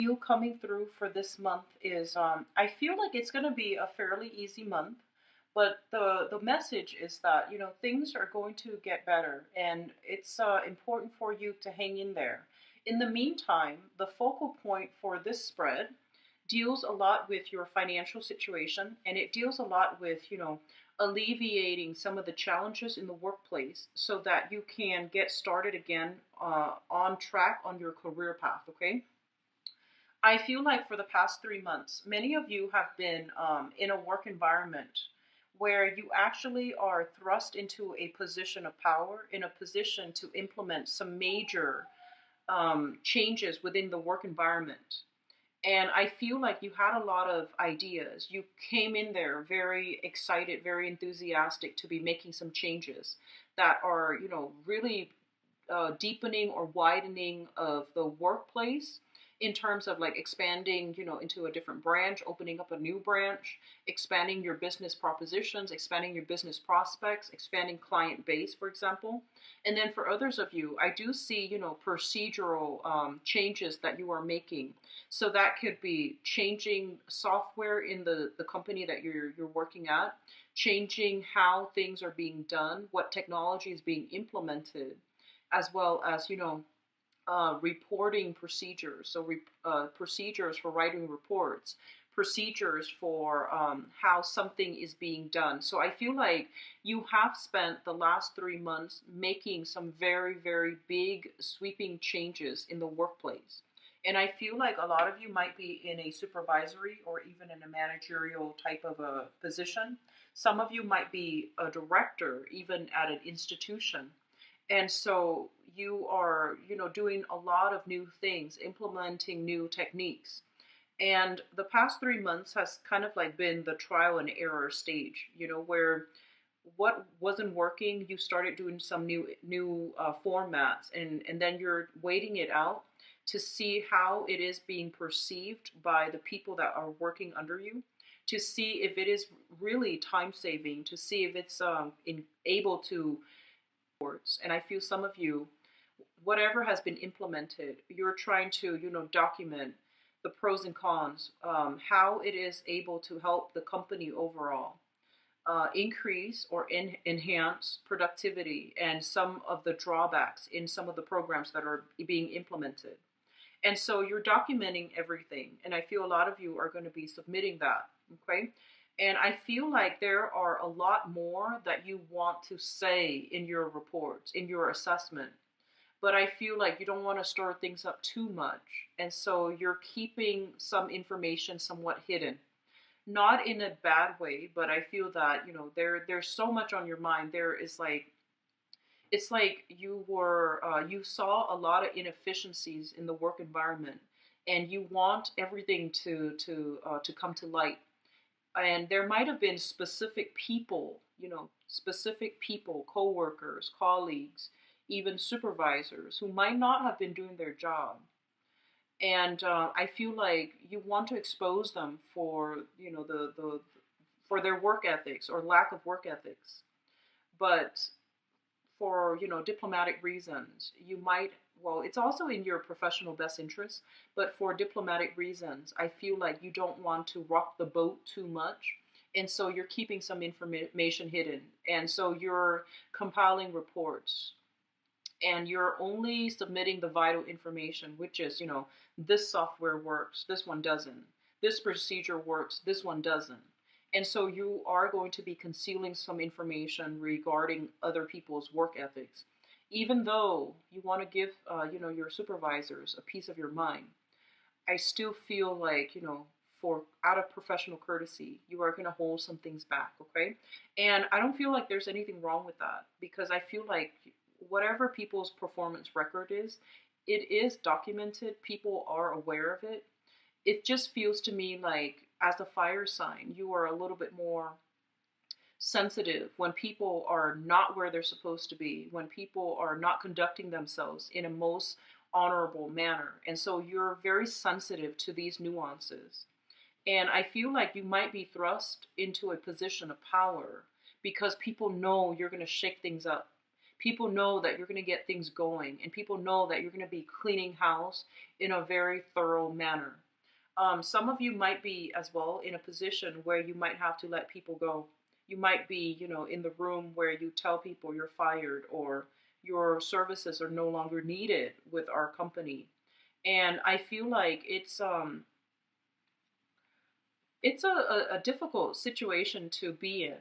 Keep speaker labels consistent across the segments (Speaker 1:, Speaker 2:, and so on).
Speaker 1: You coming through for this month is I feel like it's going to be a fairly easy month, but the message is that things are going to get better, and it's important for you to hang in there. In the meantime, the focal point for this spread deals a lot with your financial situation, and it deals a lot with alleviating some of the challenges in the workplace so that you can get started again on track on your career path. Okay. I feel like for the past 3 months, many of you have been in a work environment where you actually are thrust into a position of power, in a position to implement some major changes within the work environment. And I feel like you had a lot of ideas. You came in there very excited, very enthusiastic to be making some changes that are, really deepening or widening of the workplace in terms of like expanding, into a different branch, opening up a new branch, expanding your business propositions, expanding your business prospects, expanding client base, for example. And then for others of you, I do see, procedural changes that you are making. So that could be changing software in the company that you're working at, changing how things are being done, what technology is being implemented, as well as, reporting procedures. So procedures for writing reports, procedures for how something is being done. So I feel like you have spent the last 3 months making some very, very big sweeping changes in the workplace. And I feel like a lot of you might be in a supervisory or even in a managerial type of a position. Some of you might be a director, even at an institution. And so you are, doing a lot of new things, implementing new techniques. And the past 3 months has kind of like been the trial and error stage, where what wasn't working, you started doing some new formats, and then you're waiting it out to see how it is being perceived by the people that are working under you, to see if it is really time saving, to see if it's able to. And I feel some of you, whatever has been implemented, you're trying to, document the pros and cons, how it is able to help the company overall increase or enhance productivity, and some of the drawbacks in some of the programs that are being implemented. And so you're documenting everything. And I feel a lot of you are going to be submitting that. Okay. And I feel like there are a lot more that you want to say in your reports, in your assessment. But I feel like you don't want to stir things up too much. And so you're keeping some information somewhat hidden. Not in a bad way, but I feel that, there's so much on your mind. There is like, it's like you saw a lot of inefficiencies in the work environment, and you want everything to come to light. And there might have been specific people, coworkers, colleagues, even supervisors who might not have been doing their job. And I feel like you want to expose them for, for their work ethics or lack of work ethics. But for, diplomatic reasons, you might, well, it's also in your professional best interest, but for diplomatic reasons, I feel like you don't want to rock the boat too much. And so you're keeping some information hidden. And so you're compiling reports, and you're only submitting the vital information, which is, this software works, this one doesn't. This procedure works, this one doesn't. And so you are going to be concealing some information regarding other people's work ethics. Even though you want to give, your supervisors a piece of your mind, I still feel like, for out of professional courtesy, you are going to hold some things back, okay? And I don't feel like there's anything wrong with that, because I feel like whatever people's performance record is, it is documented. People are aware of it. It just feels to me like, as a fire sign, you are a little bit more sensitive when people are not where they're supposed to be, when people are not conducting themselves in a most honorable manner. And so you're very sensitive to these nuances. And I feel like you might be thrust into a position of power because people know you're going to shake things up. People know that you're going to get things going, and people know that you're going to be cleaning house in a very thorough manner. Some of you might be as well in a position where you might have to let people go. You might be, in the room where you tell people you're fired or your services are no longer needed with our company. And I feel like it's a difficult situation to be in.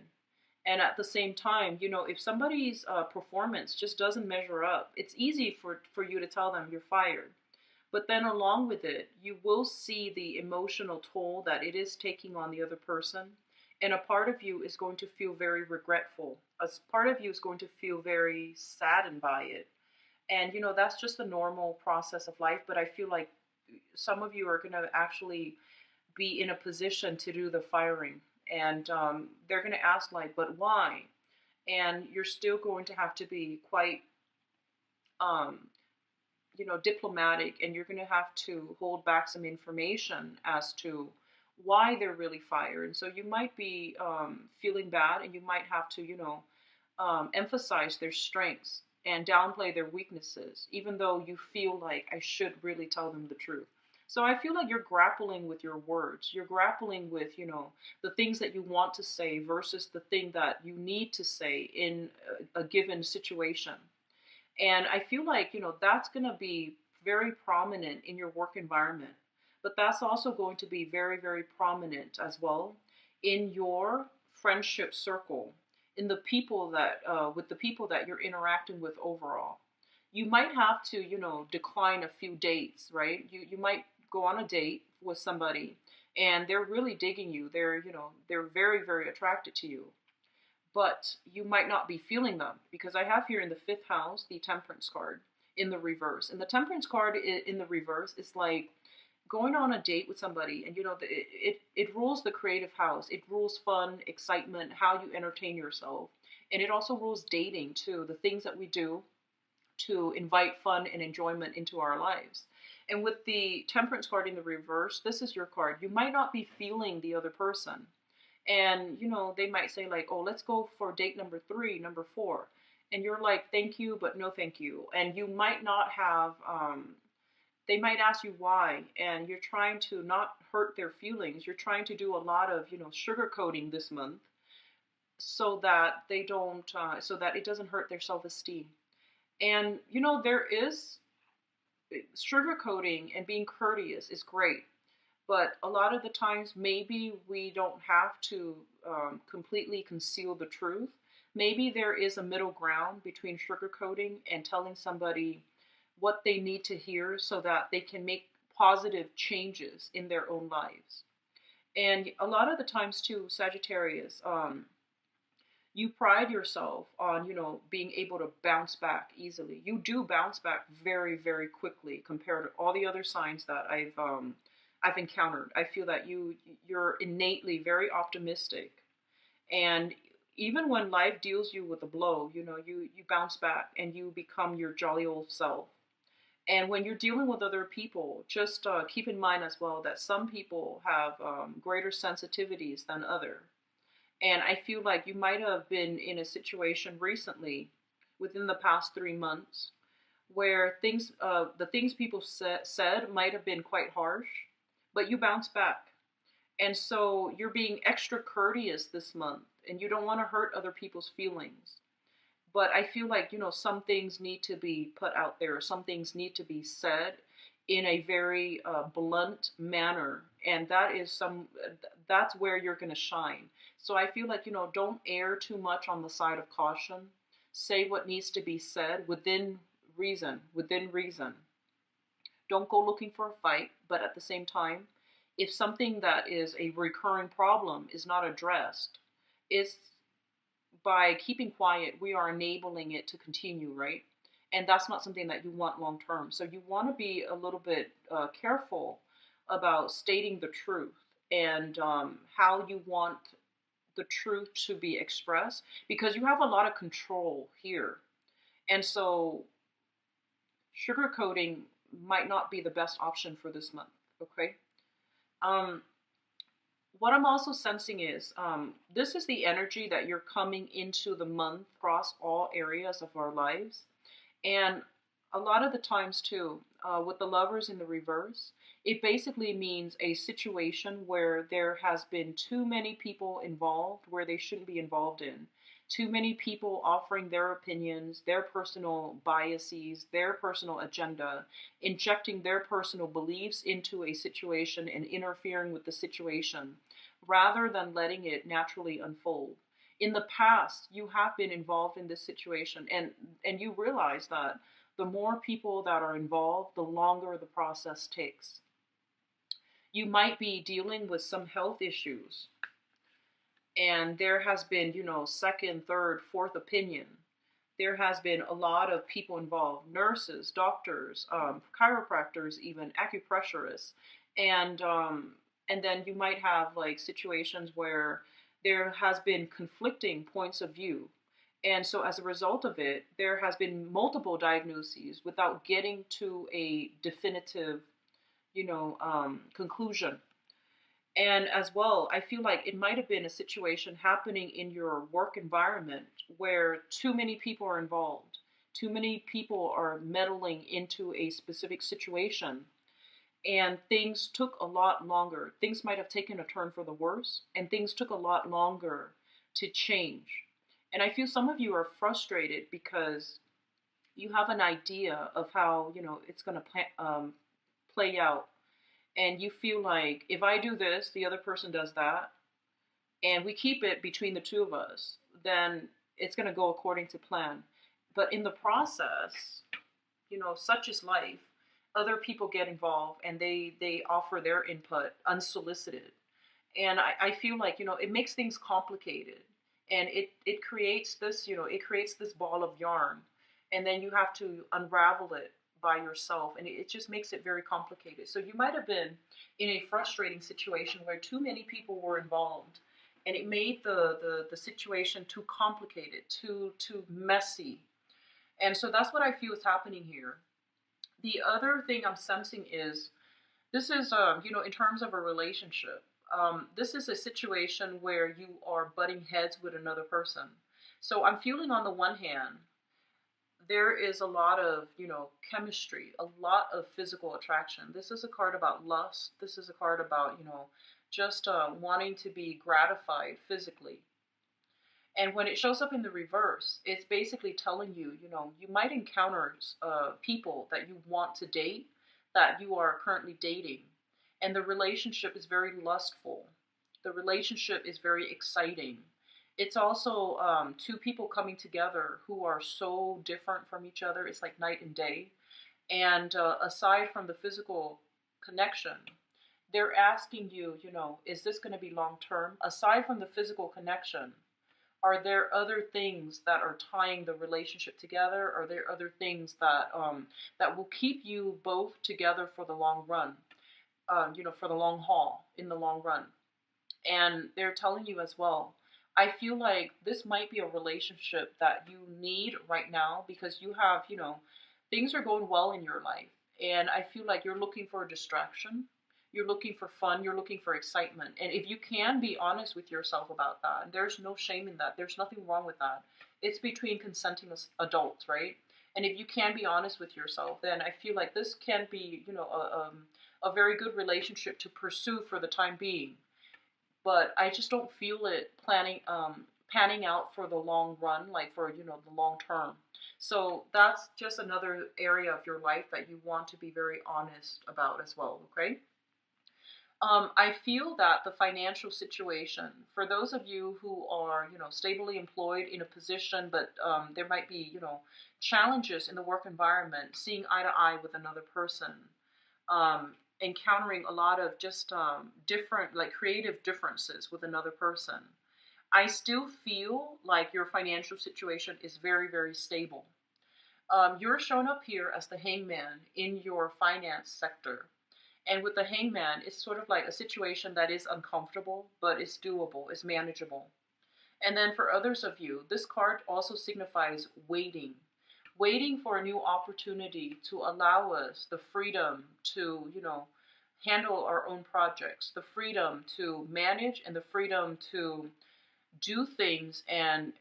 Speaker 1: And at the same time, if somebody's performance just doesn't measure up, it's easy for you to tell them you're fired. But then along with it, you will see the emotional toll that it is taking on the other person. And a part of you is going to feel very regretful. A part of you is going to feel very saddened by it. And, that's just the normal process of life. But I feel like some of you are going to actually be in a position to do the firing. And they're going to ask, like, but why? And you're still going to have to be quite, diplomatic, and you're going to have to hold back some information as to why they're really fired. And so you might be feeling bad, and you might have to, emphasize their strengths and downplay their weaknesses, even though you feel like I should really tell them the truth. So I feel like you're grappling with your words. You're grappling with, the things that you want to say versus the thing that you need to say in a given situation. And I feel like, that's going to be very prominent in your work environment. But that's also going to be very, very prominent as well in your friendship circle, in the people that, with the people that you're interacting with overall. You might have to, decline a few dates, right? You might go on a date with somebody and they're really digging you. They're very, very attracted to you. But you might not be feeling them, because I have here in the fifth house the Temperance card in the reverse. And the Temperance card in the reverse is like going on a date with somebody, and it rules the creative house. It rules fun, excitement, how you entertain yourself. And it also rules dating too, the things that we do to invite fun and enjoyment into our lives. And with the Temperance card in the reverse, this is your card. You might not be feeling the other person. And, they might say like, oh, let's go for date number 3, number 4. And you're like, thank you, but no thank you. And you might not have, they might ask you why. And you're trying to not hurt their feelings. You're trying to do a lot of, sugarcoating this month so that they don't, so that it doesn't hurt their self-esteem. And, there is sugarcoating and being courteous is great. But a lot of the times, maybe we don't have to completely conceal the truth. Maybe there is a middle ground between sugarcoating and telling somebody what they need to hear so that they can make positive changes in their own lives. And a lot of the times too, Sagittarius, you pride yourself on, being able to bounce back easily. You do bounce back very, very quickly compared to all the other signs that I've encountered. I feel that you're innately very optimistic, and even when life deals you with a blow, you bounce back and you become your jolly old self. And when you're dealing with other people, just keep in mind as well that some people have greater sensitivities than others. And I feel like you might have been in a situation recently, within the past 3 months, where the things people said might have been quite harsh, but you bounce back. And so you're being extra courteous this month, and you don't want to hurt other people's feelings. But I feel like, some things need to be put out there. Some things need to be said in a very blunt manner. And that's where you're going to shine. So I feel like, don't err too much on the side of caution. Say what needs to be said within reason. Don't go looking for a fight, but at the same time, if something that is a recurring problem is not addressed, it's by keeping quiet, we are enabling it to continue, right? And that's not something that you want long term. So you want to be a little bit careful about stating the truth and how you want the truth to be expressed, because you have a lot of control here. And so sugarcoating might not be the best option for this month, okay? what I'm also sensing is this is the energy that you're coming into the month across all areas of our lives. And a lot of the times, too, with the lovers in the reverse, it basically means a situation where there has been too many people involved where they shouldn't be involved in. Too many people offering their opinions, their personal biases, their personal agenda, injecting their personal beliefs into a situation and interfering with the situation rather than letting it naturally unfold. In the past, you have been involved in this situation, and you realize that the more people that are involved, the longer the process takes. You might be dealing with some health issues, and there has been, second, third, fourth opinion. There has been a lot of people involved: nurses, doctors, chiropractors, even acupressurists, and then you might have like situations where there has been conflicting points of view. And so as a result of it, there has been multiple diagnoses without getting to a definitive, conclusion. And as well, I feel like it might have been a situation happening in your work environment where too many people are involved, too many people are meddling into a specific situation, and things took a lot longer. Things might have taken a turn for the worse, and things took a lot longer to change. And I feel some of you are frustrated because you have an idea of how it's going to play out, and you feel like if I do this, the other person does that, and we keep it between the two of us, then it's going to go according to plan. But in the process, such is life. Other people get involved and they offer their input unsolicited. And I feel like, it makes things complicated. And it creates this, it creates this ball of yarn. And then you have to unravel it by yourself. And it just makes it very complicated. So you might have been in a frustrating situation where too many people were involved. And it made the situation too complicated, too messy. And so that's what I feel is happening here. The other thing I'm sensing is this is, in terms of a relationship, this is a situation where you are butting heads with another person. So I'm feeling on the one hand, there is a lot of, chemistry, a lot of physical attraction. This is a card about lust. This is a card about, just wanting to be gratified physically. And when it shows up in the reverse, it's basically telling you, you might encounter people that you want to date, that you are currently dating. And the relationship is very lustful. The relationship is very exciting. It's also two people coming together who are so different from each other. It's like night and day. And aside from the physical connection, they're asking you, is this going to be long term? Aside from the physical connection, are there other things that are tying the relationship together? Are there other things that that will keep you both together for the long run? For the long haul, in the long run. And they're telling you as well, I feel like this might be a relationship that you need right now because you have, things are going well in your life. And I feel like you're looking for a distraction. You're looking for fun. You're looking for excitement. And if you can be honest with yourself about that, and there's no shame in that. There's nothing wrong with that. It's between consenting adults, right? And if you can be honest with yourself, then I feel like this can be, a very good relationship to pursue for the time being. But I just don't feel it panning out for the long run, like for, the long term. So that's just another area of your life that you want to be very honest about as well, okay? I feel that the financial situation, for those of you who are, stably employed in a position, but there might be, challenges in the work environment, seeing eye to eye with another person, encountering a lot of just different, like creative differences with another person. I still feel like your financial situation is very, very stable. You're shown up here as the hangman in your finance sector. And with the hangman, it's sort of like a situation that is uncomfortable, but it's doable, it's manageable. And then for others of you, this card also signifies waiting. Waiting for a new opportunity to allow us the freedom to, handle our own projects, the freedom to manage, and the freedom to do things and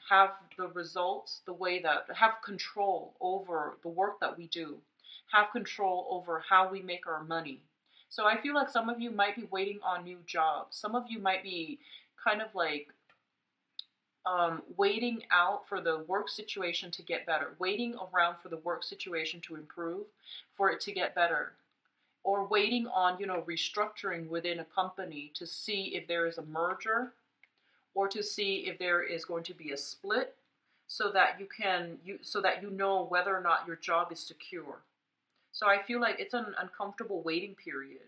Speaker 1: have the results the way that, have control over the work that we do, have control over how we make our money. So I feel like some of you might be waiting on new jobs. Some of you might be kind of like waiting out for the work situation to get better, waiting around for the work situation to improve, for it to get better, or waiting on, restructuring within a company to see if there is a merger or to see if there is going to be a split, so that you know whether or not your job is secure. So I feel like it's an uncomfortable waiting period,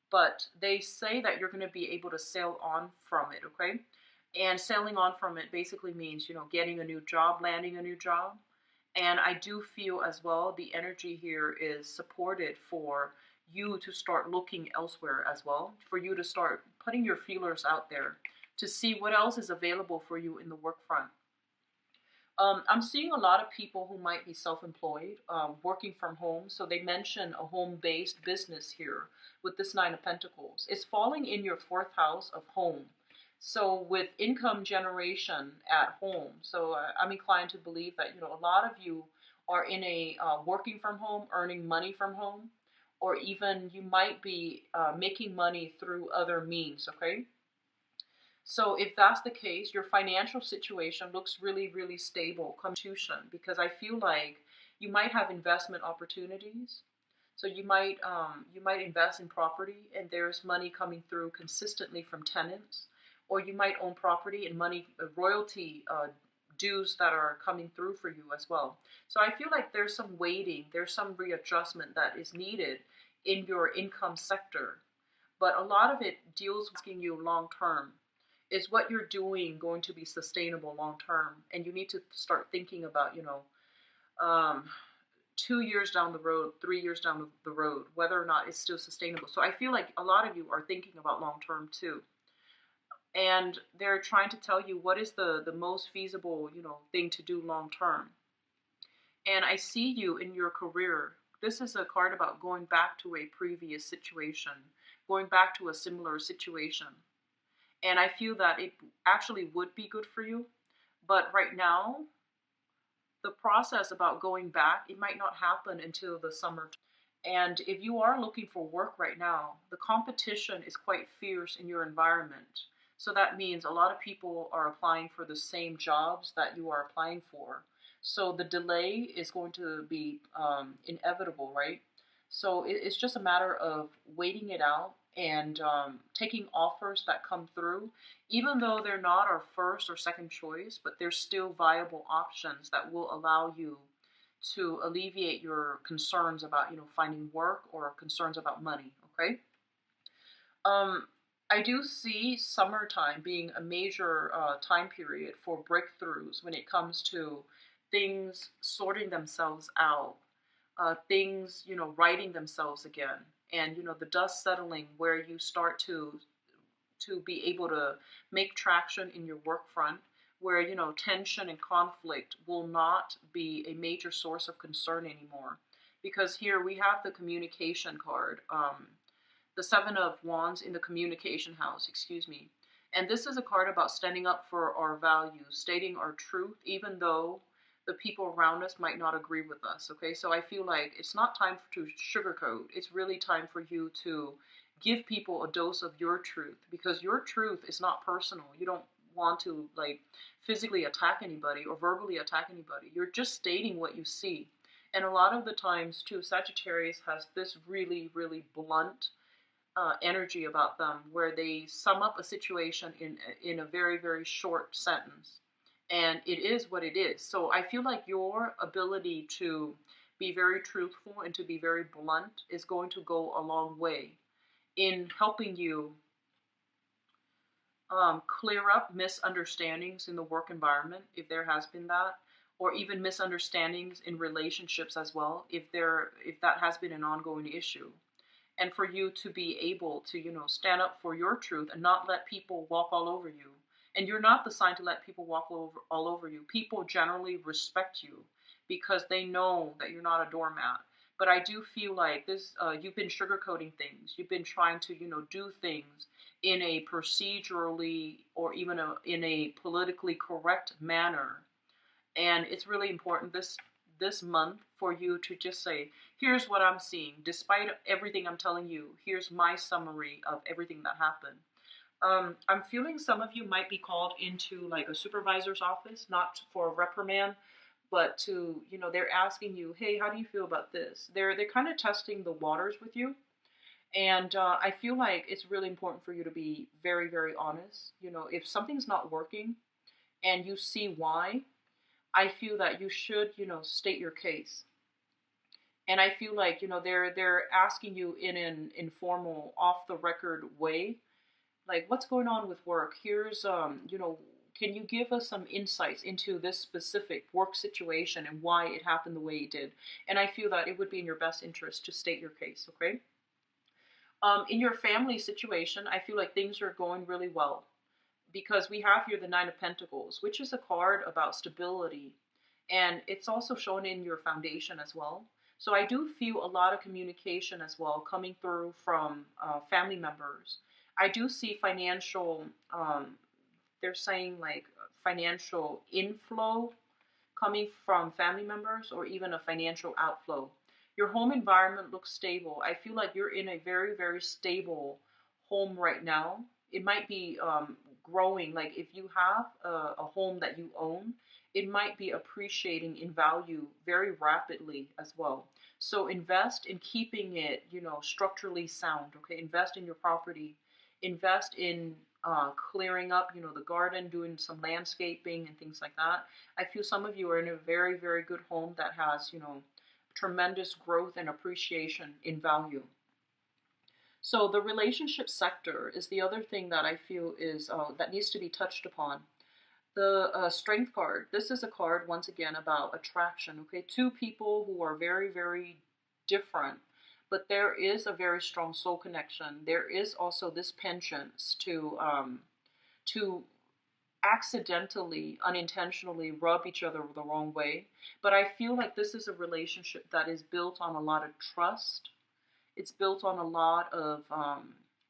Speaker 1: but they say that you're going to be able to sail on from it, okay? And sailing on from it basically means, getting a new job, landing a new job. And I do feel as well the energy here is supported for you to start looking elsewhere as well, for you to start putting your feelers out there to see what else is available for you in the work front. I'm seeing a lot of people who might be self-employed, working from home. So they mention a home-based business here with this Nine of Pentacles. It's falling in your fourth house of home. So with income generation at home. So I'm inclined to believe that, a lot of you are in a working from home, earning money from home, or even you might be making money through other means, okay? So if that's the case, your financial situation looks really, really stable, because I feel like you might have investment opportunities. So you might invest in property and there's money coming through consistently from tenants, or you might own property and money, royalty dues that are coming through for you as well. So I feel like there's some waiting, there's some readjustment that is needed in your income sector. But a lot of it deals with asking you long term. Is what you're doing going to be sustainable long term? And you need to start thinking about, 2 years down the road, 3 years down the road, whether or not it's still sustainable. So I feel like a lot of you are thinking about long term too. And they're trying to tell you what is the most feasible, thing to do long term. And I see you in your career. This is a card about going back to a previous situation, going back to a similar situation. And I feel that it actually would be good for you. But right now, the process about going back, it might not happen until the summer. And if you are looking for work right now, the competition is quite fierce in your environment. So that means a lot of people are applying for the same jobs that you are applying for. So the delay is going to be inevitable, right? So it's just a matter of waiting it out and taking offers that come through, even though they're not our first or second choice, but they're still viable options that will allow you to alleviate your concerns about, finding work or concerns about money, okay? I do see summertime being a major time period for breakthroughs when it comes to things sorting themselves out, things, righting themselves again. And, the dust settling, where you start to be able to make traction in your work front, where, tension and conflict will not be a major source of concern anymore. Because here we have the communication card, the Seven of Wands in the communication house, excuse me. And this is a card about standing up for our values, stating our truth, even though the people around us might not agree with us, okay? So I feel like it's not time to sugarcoat. It's really time for you to give people a dose of your truth, because your truth is not personal. You don't want to physically attack anybody or verbally attack anybody. You're just stating what you see. And a lot of the times too, Sagittarius has this really, really blunt energy about them, where they sum up a situation in a very, very short sentence. And it is what it is. So I feel like your ability to be very truthful and to be very blunt is going to go a long way in helping you clear up misunderstandings in the work environment, if there has been that, or even misunderstandings in relationships as well, if that has been an ongoing issue. And for you to be able to, stand up for your truth and not let people walk all over you. And you're not the sign to let people walk all over you. People generally respect you because they know that you're not a doormat. But I do feel like this, you've been sugarcoating things. You've been trying to, do things in a procedurally or even in a politically correct manner. And it's really important this month for you to just say, here's what I'm seeing. Despite everything I'm telling you, here's my summary of everything that happened. I'm feeling some of you might be called into like a supervisor's office, not for a reprimand, but to, they're asking you, hey, how do you feel about this? They're kind of testing the waters with you. And I feel like it's really important for you to be very, very honest. If something's not working and you see why, I feel that you should, state your case. And I feel like, they're asking you in an informal, off the record way, like, what's going on with work? Here's, can you give us some insights into this specific work situation and why it happened the way it did? And I feel that it would be in your best interest to state your case, okay? In your family situation, I feel like things are going really well because we have here the Nine of Pentacles, which is a card about stability. And it's also shown in your foundation as well. So I do feel a lot of communication as well coming through from family members. I do see financial, they're saying like financial inflow coming from family members or even a financial outflow. Your home environment looks stable. I feel like you're in a very, very stable home right now. It might be growing. Like if you have a home that you own, it might be appreciating in value very rapidly as well. So invest in keeping it, structurally sound. Okay, invest in your property. Invest in clearing up, the garden, doing some landscaping and things like that. I feel some of you are in a very, very good home that has, tremendous growth and appreciation in value. So the relationship sector is the other thing that I feel is that needs to be touched upon. The Strength card. This is a card, once again, about attraction. Okay, two people who are very, very different, but there is a very strong soul connection. There is also this penchant to accidentally, unintentionally rub each other the wrong way. But I feel like this is a relationship that is built on a lot of trust. It's built on a lot of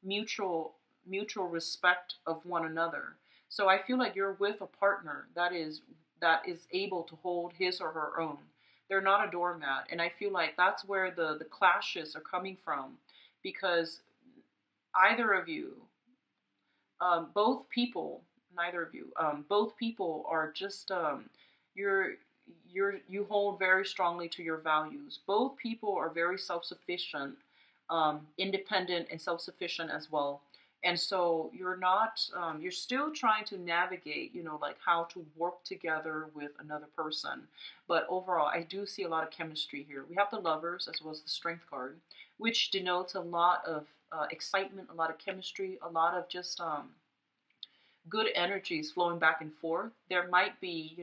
Speaker 1: mutual respect of one another. So I feel like you're with a partner that is able to hold his or her own. They're not a doormat. And I feel like that's where the clashes are coming from, because either of you, both people, neither of you, both people are just, you hold very strongly to your values. Both people are very self-sufficient, independent and self-sufficient as well. And so you're not, you're still trying to navigate, like how to work together with another person. But overall, I do see a lot of chemistry here. We have the Lovers as well as the Strength card, which denotes a lot of excitement, a lot of chemistry, a lot of just good energies flowing back and forth. There might be,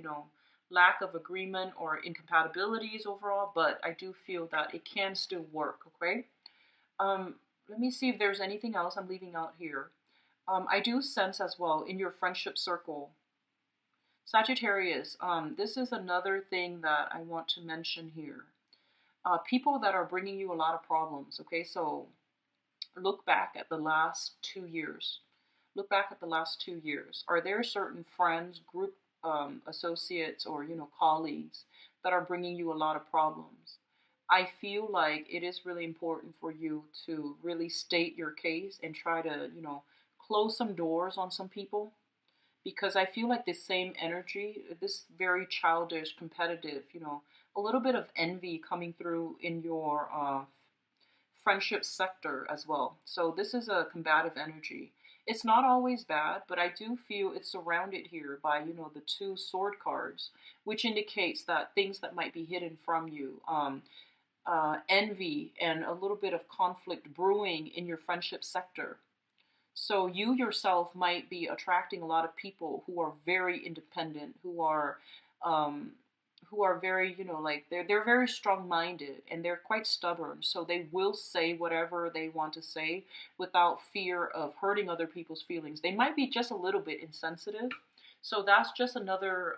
Speaker 1: lack of agreement or incompatibilities overall, but I do feel that it can still work, okay? Let me see if there's anything else I'm leaving out here. I do sense as well in your friendship circle, Sagittarius, this is another thing that I want to mention here. People that are bringing you a lot of problems, okay? So look back at the last 2 years. Look back at the last 2 years. Are there certain friends, group associates, or, colleagues that are bringing you a lot of problems? I feel like it is really important for you to really state your case and try to, close some doors on some people, because I feel like this same energy, this very childish, competitive, a little bit of envy coming through in your friendship sector as well. So this is a combative energy. It's not always bad, but I do feel it's surrounded here by, the 2 sword cards, which indicates that things that might be hidden from you, envy and a little bit of conflict brewing in your friendship sector. So you yourself might be attracting a lot of people who are very independent, who are very, like they're very strong-minded and they're quite stubborn. So they will say whatever they want to say without fear of hurting other people's feelings. They might be just a little bit insensitive. So that's just another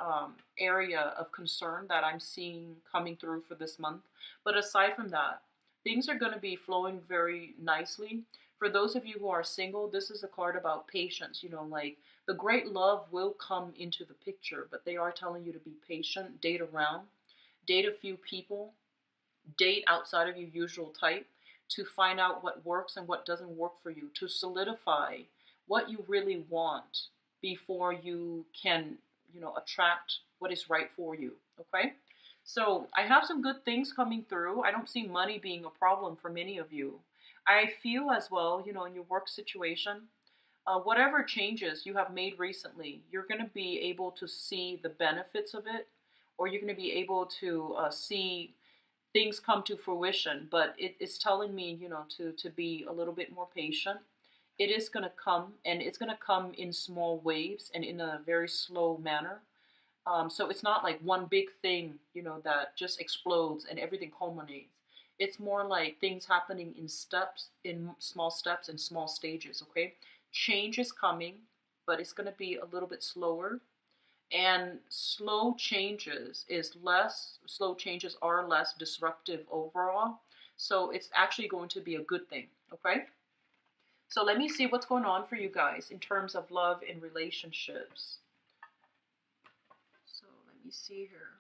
Speaker 1: area of concern that I'm seeing coming through for this month. But aside from that, things are going to be flowing very nicely. For those of you who are single, this is a card about patience. You know, like the great love will come into the picture, but they are telling you to be patient, date around, date a few people, date outside of your usual type to find out what works and what doesn't work for you, to solidify what you really want before you can, attract what is right for you. Okay? So I have some good things coming through. I don't see money being a problem for many of you. I feel as well, in your work situation, whatever changes you have made recently, you're going to be able to see the benefits of it, or you're going to be able to see things come to fruition. But it's telling me, to be a little bit more patient. It is going to come, and it's going to come in small waves and in a very slow manner. So it's not like one big thing, that just explodes and everything culminates. It's more like things happening in steps, in small steps and small stages, okay? Change is coming, but it's going to be a little bit slower. And slow changes are less disruptive overall. So it's actually going to be a good thing, okay? So let me see what's going on for you guys in terms of love and relationships. So let me see here.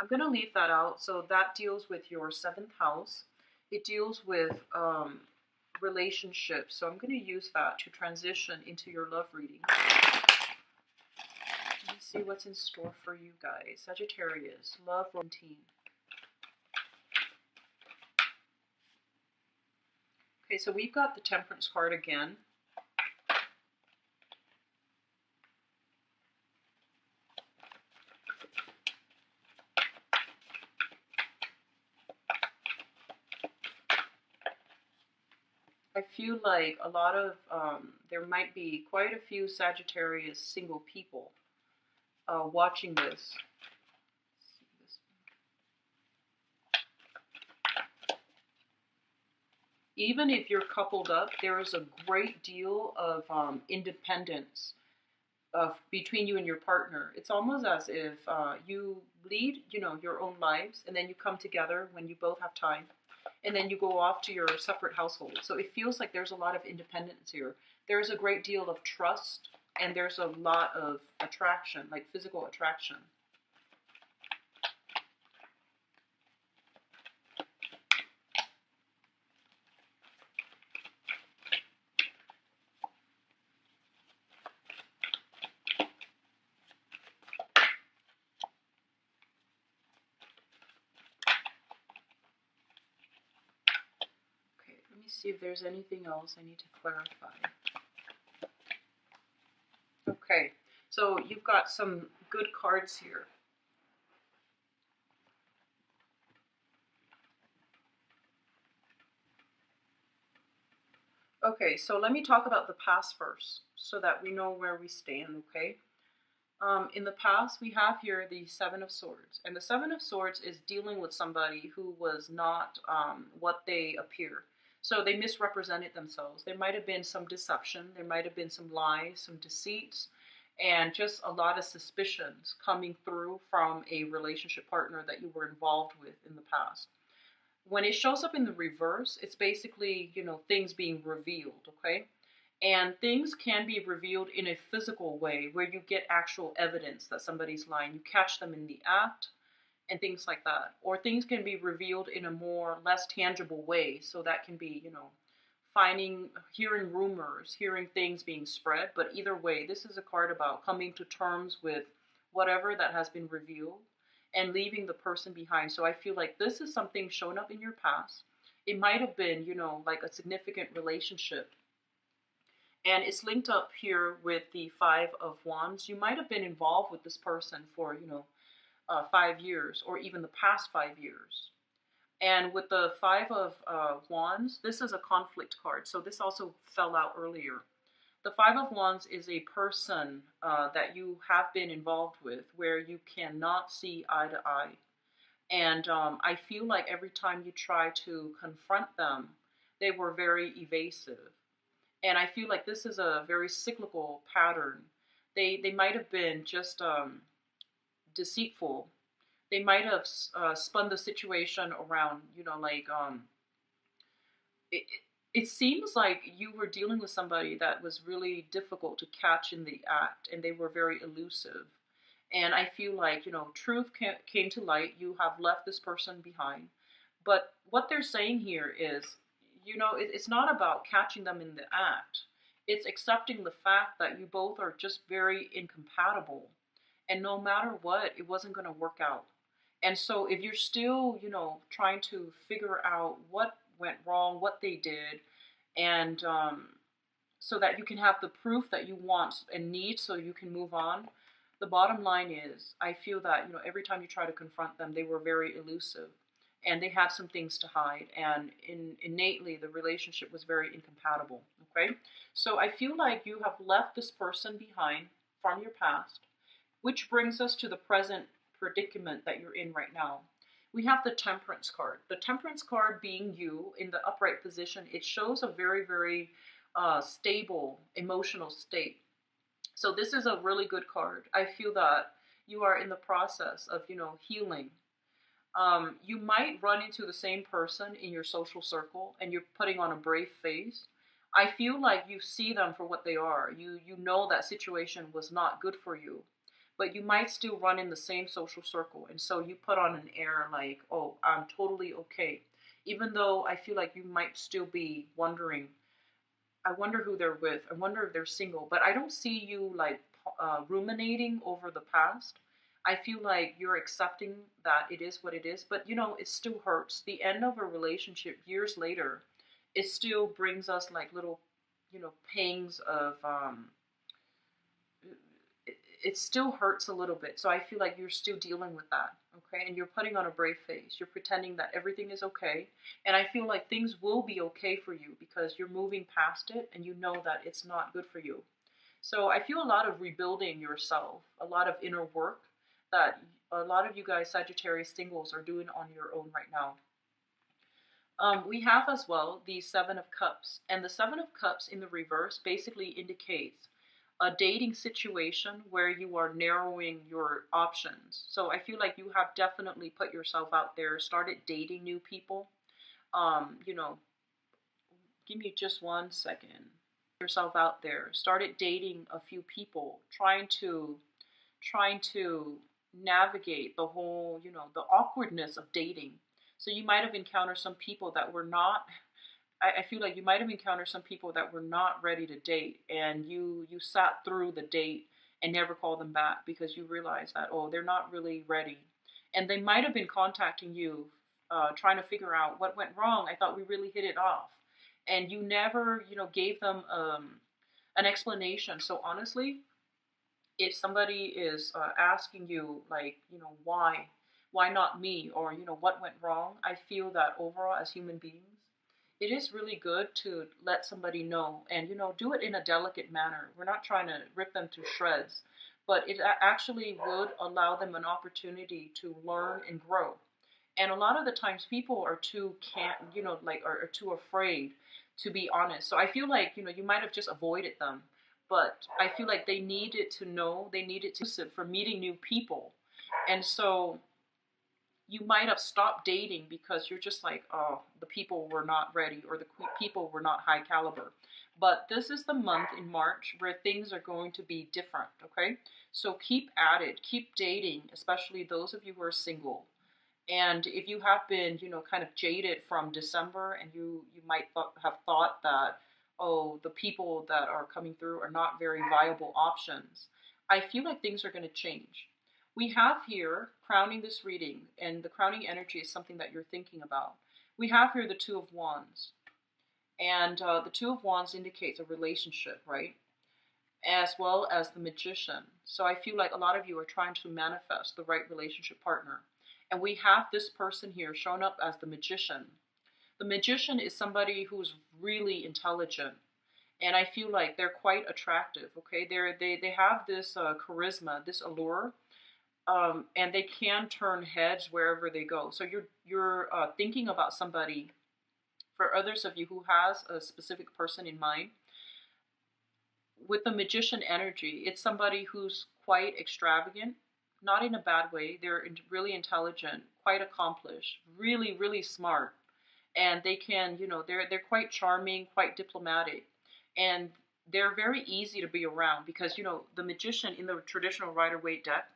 Speaker 1: I'm going to leave that out. So that deals with your 7th house. It deals with relationships. So I'm going to use that to transition into your love reading. Let me see what's in store for you guys. Sagittarius, love routine. Okay, so we've got the Temperance card again. I feel like a lot of, there might be quite a few Sagittarius single people watching this. Even if you're coupled up, there is a great deal of independence between you and your partner. It's almost as if you lead, your own lives, and then you come together when you both have time, and then you go off to your separate household. So it feels like there's a lot of independence here. There's a great deal of trust, and there's a lot of attraction, like physical attraction. Let me see if there's anything else I need to clarify. Okay, so you've got some good cards here. Okay, so let me talk about the past first so that we know where we stand, okay? In the past, we have here the 7 of Swords. And the 7 of Swords is dealing with somebody who was not what they appear. So they misrepresented themselves. There might have been some deception. There might have been some lies, some deceits, and just a lot of suspicions coming through from a relationship partner that you were involved with in the past. When it shows up in the reverse, it's basically, things being revealed, okay? And things can be revealed in a physical way where you get actual evidence that somebody's lying. You catch them in the act and things like that. Or things can be revealed in a more less tangible way. So that can be, hearing rumors, hearing things being spread. But either way, this is a card about coming to terms with whatever that has been revealed and leaving the person behind. So I feel like this is something shown up in your past. It might have been, like a significant relationship. And it's linked up here with the 5 of Wands. You might have been involved with this person for, 5 years or even the past 5 years. And with the 5 of Wands, this is a conflict card. So this also fell out earlier. The 5 of Wands is a person that you have been involved with where you cannot see eye to eye. And I feel like every time you try to confront them, they were very evasive. And I feel like this is a very cyclical pattern They might have been just deceitful. They might have spun the situation around, like it, it seems like you were dealing with somebody that was really difficult to catch in the act, and they were very elusive. And I feel like, truth came to light. You have left this person behind. But what they're saying here is, it's not about catching them in the act. It's accepting the fact that you both are just very incompatible. And no matter what, it wasn't going to work out. And so if you're still, trying to figure out what went wrong, what they did, and so that you can have the proof that you want and need so you can move on, the bottom line is, I feel that, every time you try to confront them, they were very elusive and they had some things to hide. And innately, the relationship was very incompatible. Okay. So I feel like you have left this person behind from your past, which brings us to the present predicament that you're in right now. We have the Temperance card. The Temperance card being you in the upright position, it shows a very, very stable emotional state. So this is a really good card. I feel that you are in the process of, healing. You might run into the same person in your social circle and you're putting on a brave face. I feel like you see them for what they are. You know that situation was not good for you, but you might still run in the same social circle. And so you put on an air like, oh, I'm totally okay. Even though I feel like you might still be wondering, I wonder who they're with. I wonder if they're single. But I don't see you like ruminating over the past. I feel like you're accepting that it is what it is. But, it still hurts. The end of a relationship years later, it still brings us like little, pangs of, it still hurts a little bit. So I feel like you're still dealing with that. Okay. And you're putting on a brave face. You're pretending that everything is okay. And I feel like things will be okay for you because you're moving past it and you know that it's not good for you. So I feel a lot of rebuilding yourself, a lot of inner work that a lot of you guys, Sagittarius singles, are doing on your own right now. We have as well the Seven of Cups. And the Seven of Cups in the reverse basically indicates a dating situation where you are narrowing your options. So I feel like you have definitely put yourself out there, started dating new people. You know, give me just 1 second. Yourself out there, started dating a few people, trying to navigate the whole, the awkwardness of dating. So you might have encountered some people that were not, I feel like you might have encountered some people that were not ready to date, and you sat through the date and never called them back because you realized that, oh, they're not really ready. And they might have been contacting you, trying to figure out what went wrong. I thought we really hit it off. And you never, gave them an explanation. So honestly, if somebody is asking you, like, why not me, or what went wrong, I feel that overall as human beings, it is really good to let somebody know, and do it in a delicate manner. We're not trying to rip them to shreds, but it actually would allow them an opportunity to learn and grow. And a lot of the times people are too can't, are too afraid to be honest. So I feel like, you might have just avoided them, but I feel like they needed to know, they needed to for meeting new people. And so you might have stopped dating because you're just like, oh, the people were not ready, or the people were not high caliber. But this is the month in March where things are going to be different, okay? So keep at it, keep dating, especially those of you who are single. And if you have been, kind of jaded from December, and you might have thought that, oh, the people that are coming through are not very viable options, I feel like things are going to change. We have here, crowning this reading, and the crowning energy is something that you're thinking about. We have here the Two of Wands. And the Two of Wands indicates a relationship, right? As well as the Magician. So I feel like a lot of you are trying to manifest the right relationship partner. And we have this person here shown up as the Magician. The Magician is somebody who's really intelligent. And I feel like they're quite attractive, okay? They have this charisma, this allure. And they can turn heads wherever they go. So you're thinking about somebody. For others of you who has a specific person in mind, with the magician energy, it's somebody who's quite extravagant, not in a bad way. They're really intelligent, quite accomplished, really, really smart. And they can, they're quite charming, quite diplomatic. And they're very easy to be around because, the magician in the traditional Rider-Waite deck,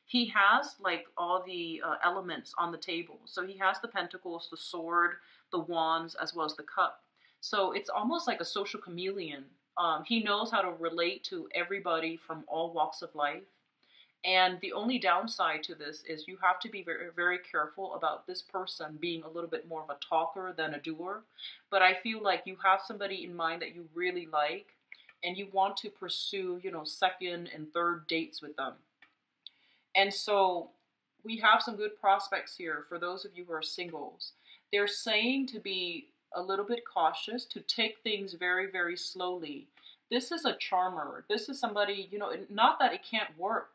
Speaker 1: he has like all the elements on the table. So he has the pentacles, the sword, the wands, as well as the cup. So it's almost like a social chameleon. He knows how to relate to everybody from all walks of life. And the only downside to this is you have to be very, very careful about this person being a little bit more of a talker than a doer. But I feel like you have somebody in mind that you really like and you want to pursue, second and third dates with them. And so we have some good prospects here for those of you who are singles. They're saying to be a little bit cautious, to take things very, very slowly. This is a charmer. This is somebody, not that it can't work.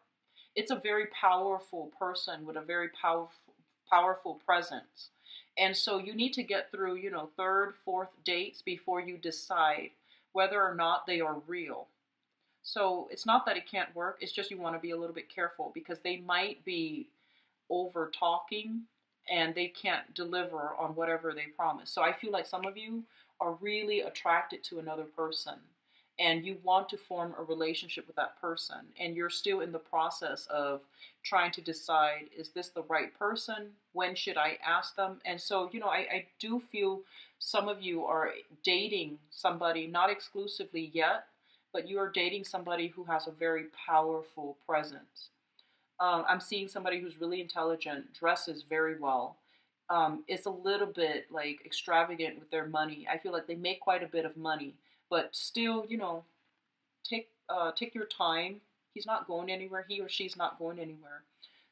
Speaker 1: It's a very powerful person with a very powerful presence. And so you need to get through, third, fourth dates before you decide whether or not they are real. So it's not that it can't work, it's just you want to be a little bit careful because they might be over talking and they can't deliver on whatever they promise. So I feel like some of you are really attracted to another person and you want to form a relationship with that person and you're still in the process of trying to decide, is this the right person? When should I ask them? And so, I do feel some of you are dating somebody, not exclusively yet, but you are dating somebody who has a very powerful presence. I'm seeing somebody who's really intelligent, dresses very well, is a little bit like extravagant with their money. I feel like they make quite a bit of money, but still, take your time. He's not going anywhere. He or she's not going anywhere.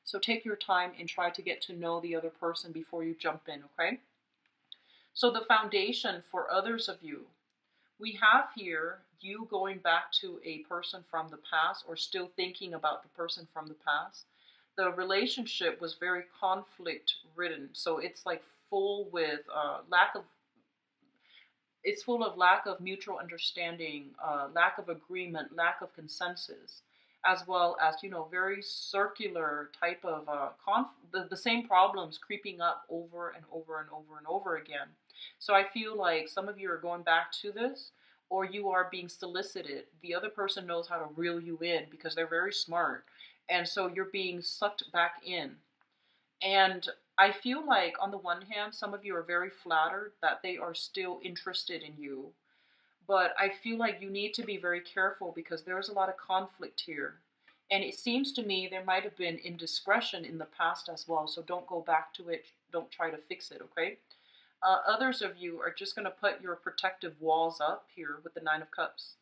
Speaker 1: So take your time and try to get to know the other person before you jump in, okay? So the foundation for others of you, we have here you going back to a person from the past or still thinking about the person from the past. The relationship was very conflict ridden. So it's like full with it's full of lack of mutual understanding, lack of agreement, lack of consensus, as well as, very circular type of the same problems creeping up over and over and over and over again. So I feel like some of you are going back to this, or you are being solicited. The other person knows how to reel you in because they're very smart. And so you're being sucked back in. And I feel like on the one hand, some of you are very flattered that they are still interested in you. But I feel like you need to be very careful because there's a lot of conflict here. And it seems to me there might have been indiscretion in the past as well. So don't go back to it. Don't try to fix it, okay? Others of you are just going to put your protective walls up here with the Nine of Cups.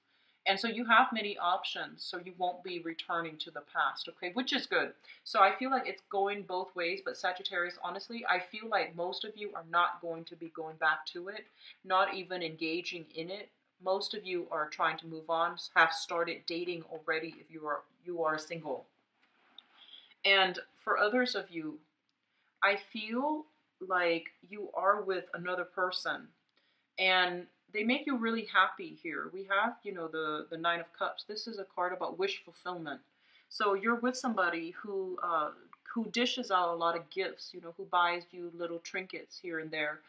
Speaker 1: And so you have many options, so you won't be returning to the past, okay, which is good. So I feel like it's going both ways, but Sagittarius, honestly, I feel like most of you are not going to be going back to it, not even engaging in it. Most of you are trying to move on, have started dating already if you are single. And for others of you, I feel like you are with another person and they make you really happy here. We have, the Nine of Cups. This is a card about wish fulfillment. So you're with somebody who dishes out a lot of gifts, who buys you little trinkets here and there,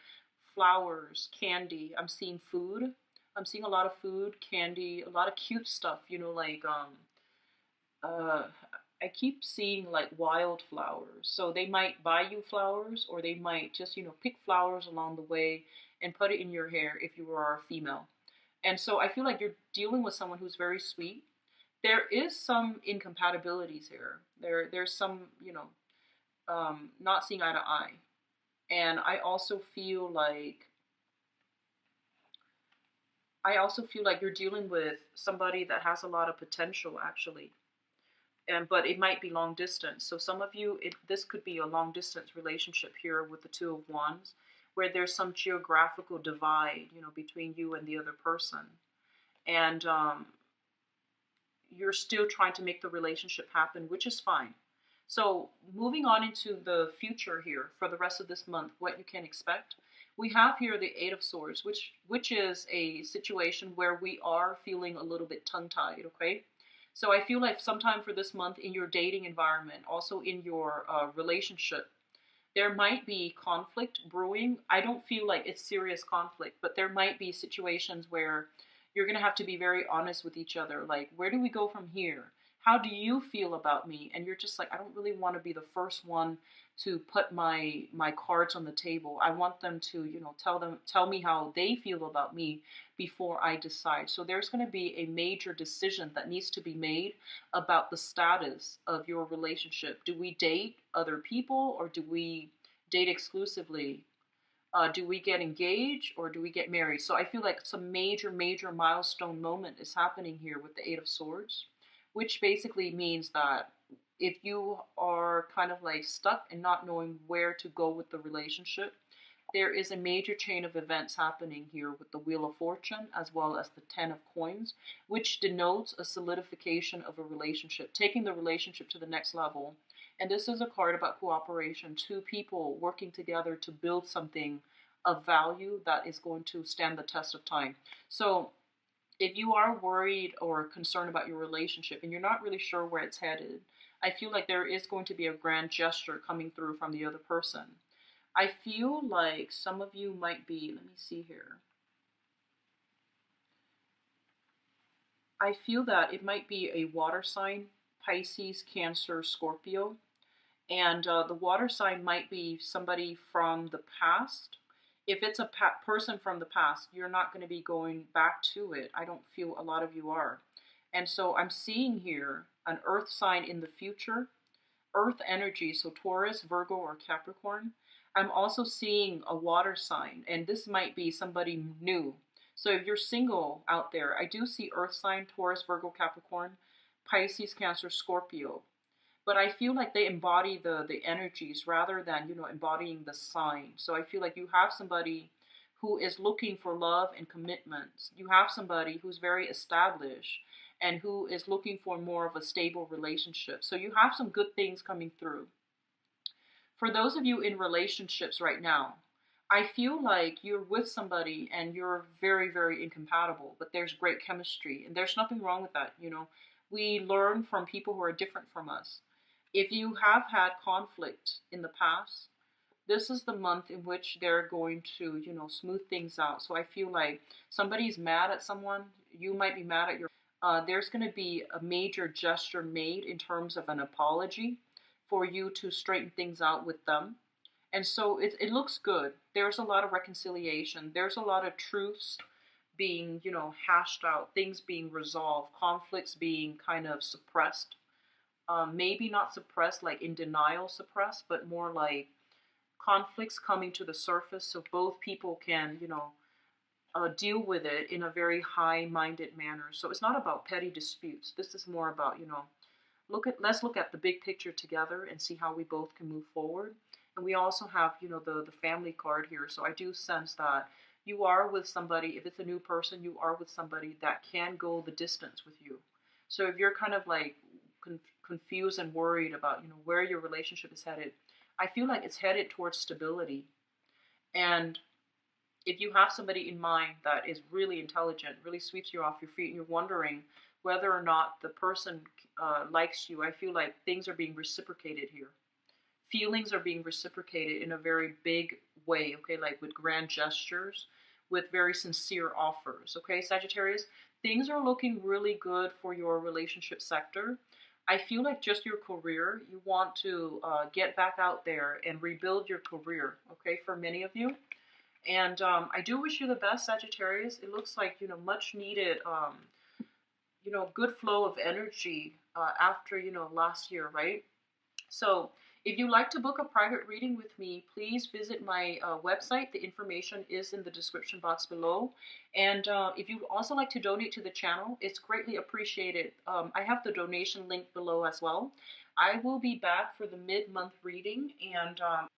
Speaker 1: flowers, candy. I'm seeing food. I'm seeing a lot of food, candy, a lot of cute stuff, like I keep seeing like wildflowers. So they might buy you flowers or they might just, pick flowers along the way and put it in your hair if you are a female. And so I feel like you're dealing with someone who's very sweet. There is some incompatibilities here. There's some, not seeing eye to eye. And I also feel like you're dealing with somebody that has a lot of potential actually. But it might be long distance. So some of you, this could be a long distance relationship here with the Two of Wands, where there's some geographical divide, between you and the other person. And you're still trying to make the relationship happen, which is fine. So moving on into the future here for the rest of this month, what you can expect. We have here the Eight of Swords, which is a situation where we are feeling a little bit tongue-tied, okay? So I feel like sometime for this month in your dating environment, also in your relationship, there might be conflict brewing. I don't feel like it's serious conflict, but there might be situations where you're going to have to be very honest with each other. Like, where do we go from here? How do you feel about me? And you're just like, I don't really want to be the first one to put my cards on the table. I want them to, tell me how they feel about me before I decide. So there's going to be a major decision that needs to be made about the status of your relationship. Do we date other people, or do we date exclusively? Do we get engaged, or do we get married? So I feel like some major milestone moment is happening here with the Eight of Swords, which basically means that if you are kind of like stuck and not knowing where to go with the relationship, there is a major chain of events happening here with the Wheel of Fortune as well as the Ten of Coins, which denotes a solidification of a relationship, taking the relationship to the next level. And this is a card about cooperation, two people working together to build something of value that is going to stand the test of time. So if you are worried or concerned about your relationship and you're not really sure where it's headed, I feel like there is going to be a grand gesture coming through from the other person. I feel like some of you might be, let me see here. I feel that it might be a water sign, Pisces, Cancer, Scorpio. And the water sign might be somebody from the past. If it's a person from the past, you're not going to be going back to it. I don't feel a lot of you are. And so I'm seeing here an earth sign in the future, earth energy, so Taurus, Virgo, or Capricorn. I'm also seeing a water sign, and this might be somebody new. So if you're single out there, I do see earth sign, Taurus, Virgo, Capricorn, Pisces, Cancer, Scorpio. But I feel like they embody the energies rather than, embodying the sign. So I feel like you have somebody who is looking for love and commitment. You have somebody who's very established and who is looking for more of a stable relationship. So you have some good things coming through. For those of you in relationships right now, I feel like you're with somebody and you're very incompatible, but there's great chemistry, and there's nothing wrong with that. We learn from people who are different from us. If you have had conflict in the past, this is the month in which they're going to, smooth things out. So I feel like somebody's mad at someone. You might be mad at your. There's going to be a major gesture made in terms of an apology for you to straighten things out with them. And so it looks good. There's a lot of reconciliation. There's a lot of truths being, hashed out, things being resolved, conflicts being kind of suppressed. Maybe not suppressed, like in denial suppressed, but more like conflicts coming to the surface so both people can, deal with it in a very high-minded manner. So it's not about petty disputes. This is more about, let's look at the big picture together and see how we both can move forward. And we also have, the family card here. So I do sense that you are with somebody, if it's a new person, you are with somebody that can go the distance with you. So if you're kind of like confused and worried about, where your relationship is headed, I feel like it's headed towards stability. And if you have somebody in mind that is really intelligent, really sweeps you off your feet, and you're wondering whether or not the person likes you, I feel like things are being reciprocated here. Feelings are being reciprocated in a very big way, okay, like with grand gestures, with very sincere offers, okay, Sagittarius? Things are looking really good for your relationship sector. I feel like just your career, you want to get back out there and rebuild your career, okay, for many of you. And I do wish you the best, Sagittarius. It looks like, much needed, good flow of energy after, last year, right? So if you'd like to book a private reading with me, please visit my website. The information is in the description box below. And if you'd also like to donate to the channel, it's greatly appreciated. I have the donation link below as well. I will be back for the mid-month reading, and